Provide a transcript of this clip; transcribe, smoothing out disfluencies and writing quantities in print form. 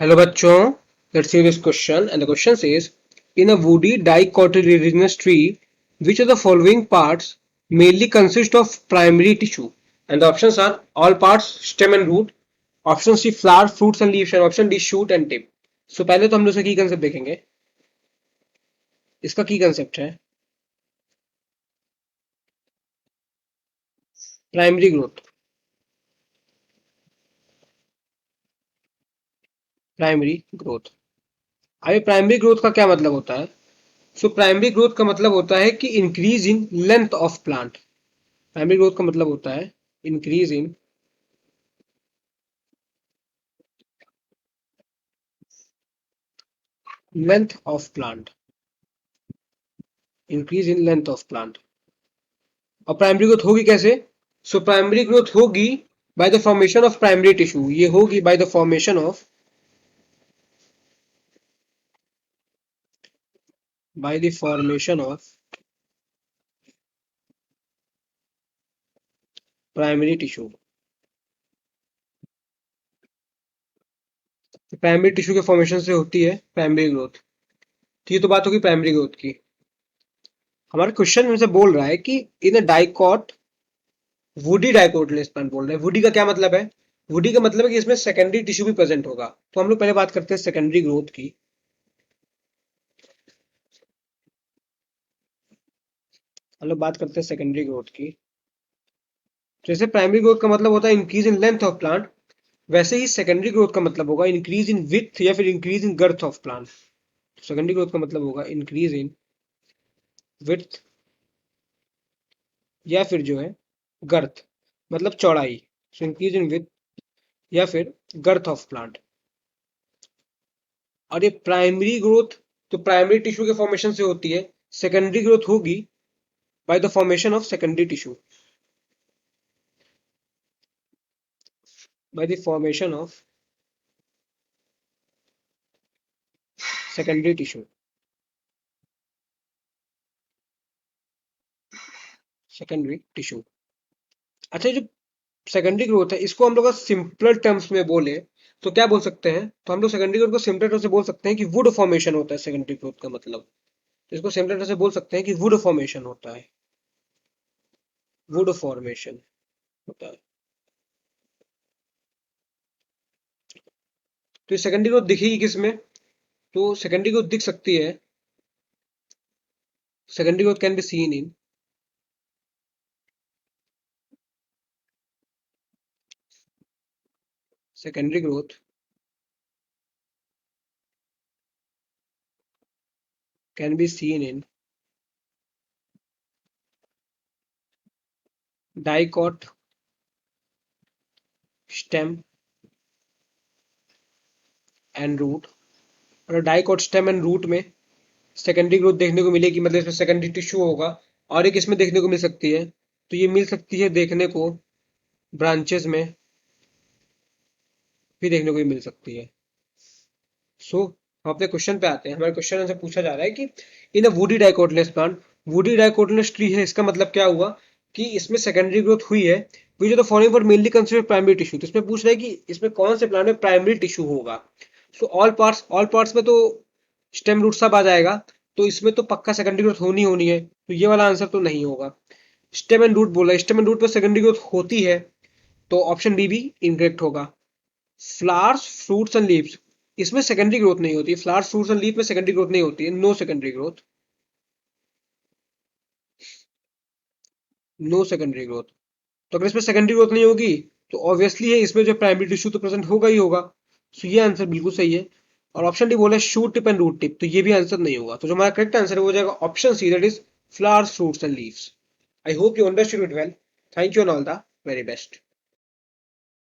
Hello bachchon, let's see this question and the question says in a woody dicotyledonous tree which of the following parts mainly consist of primary tissue and the options are all parts stem and root, option C flower fruits and leaves and option D shoot and tip. So पहले तो हम लोग इसका की concept देखेंगे. इसका की concept है प्राइमरी ग्रोथ. Primary growth. अभी प्राइमरी ग्रोथ का क्या मतलब होता है? सो प्राइमरी ग्रोथ का मतलब होता है कि increase in length of plant. Primary growth का मतलब होता है increase in length of plant. Increase in length of plant. और प्राइमरी ग्रोथ होगी कैसे? सो प्राइमरी ग्रोथ होगी by the formation of primary tissue. ये होगी by the formation of primary tissue. Primary tissue के फॉर्मेशन से होती है प्राइमरी ग्रोथ. तो ये तो बात होगी प्राइमरी ग्रोथ की. हमारे क्वेश्चन में से बोल रहा है कि in a dicot woody dicotyledonous plant बोल रहे हैं. वुडी का क्या मतलब है? वुडी का मतलब है कि इसमें सेकेंडरी टिश्यू भी प्रेजेंट होगा. तो हम लोग पहले बात करते हैं सेकेंडरी ग्रोथ की. हम लोग बात करते हैं सेकेंडरी ग्रोथ की. जैसे प्राइमरी ग्रोथ का मतलब होता है increase in length of plant, वैसे ही सेकेंडरी ग्रोथ का मतलब होगा इंक्रीज इन विड्थ या फिर increase in girth of plant. Secondary growth का मतलब होगा इंक्रीज इन विड्थ या फिर जो है गर्थ, मतलब चौड़ाई. सो इंक्रीज इन विड्थ या फिर गर्थ ऑफ प्लांट. और ये प्राइमरी ग्रोथ तो प्राइमरी टिश्यू के फॉर्मेशन से होती है. सेकेंडरी ग्रोथ होगी by the formation of secondary tissue. By the formation of secondary tissue. Secondary tissue. अच्छा, जो सेकेंडरी ग्रोथ है इसको हम लोग सिंपल टर्म्स में बोले तो क्या बोल सकते हैं? तो हम लोग सेकेंडरी ग्रोथ को सिंपल टर्म से बोल सकते हैं कि वुड फॉर्मेशन होता है सेकेंडरी ग्रोथ का मतलब. तो इसको सिंपल टर्म से बोल सकते हैं कि वुड फॉर्मेशन होता है. वुड फॉर्मेशन होता है. तो ये सेकेंडरी ग्रोथ दिखेगी किसमें? तो सेकेंडरी ग्रोथ दिख सकती है. Secondary growth can be seen in secondary growth can be seen in dicot stem and root. और डाइकोट स्टेम एंड रूट में सेकेंडरी ग्रोथ देखने को मिलेगी, मतलब इसमें सेकेंडरी टिश्यू होगा. और एक इसमें देखने को मिल सकती है. तो ये मिल सकती है देखने को ब्रांचेस में भी देखने को भी मिल सकती है. सो हम अपने क्वेश्चन पे आते हैं. हमारे क्वेश्चन से पूछा जा रहा है कि in a woody dicotyledonous plant, woody dicotyledonous tree है, इसका मतलब क्या हुआ कि इसमें सेकेंडरी ग्रोथ हुई है which the following were mainly consider primary tissue. तो इसमें पूछ रहा है कि इसमें कौन से प्लांट में प्राइमरी टिश्यू होगा. सो ऑल पार्ट्स में तो स्टेम रूट सब आ जाएगा. तो इसमें तो पक्का सेकेंडरी ग्रोथ होनी होनी है. तो ये वाला आंसर तो नहीं होगा. स्टेम एंड रूट बोला है, स्टेम एंड रूट पर सेकेंडरी ग्रोथ होती है, तो ऑप्शन बी भी इनकरेक्ट होगा. फ्लावर्स फ्रूट्स एंड लीव्स, इसमें सेकेंडरी ग्रोथ नहीं होती. फ्लावर्स फ्रूट्स एंड लीफ में सेकेंडरी ग्रोथ नहीं होती है. No secondary growth. No secondary growth. तो अगर इसमें सेकेंडरी ग्रोथ नहीं होगी तो ऑब्वियसली है इसमें जो प्राइमरी टिश्यू तो प्रेजेंट होगा ही होगा. सो ये आंसर बिल्कुल सही है. और ऑप्शन डी बोला है shoot tip and root tip, तो ये भी आंसर नहीं होगा. तो जो हमारा करेक्ट आंसर है वो हो जाएगा option C, that is flowers fruits and leaves. I hope you understood it well. Thank you and all the very best.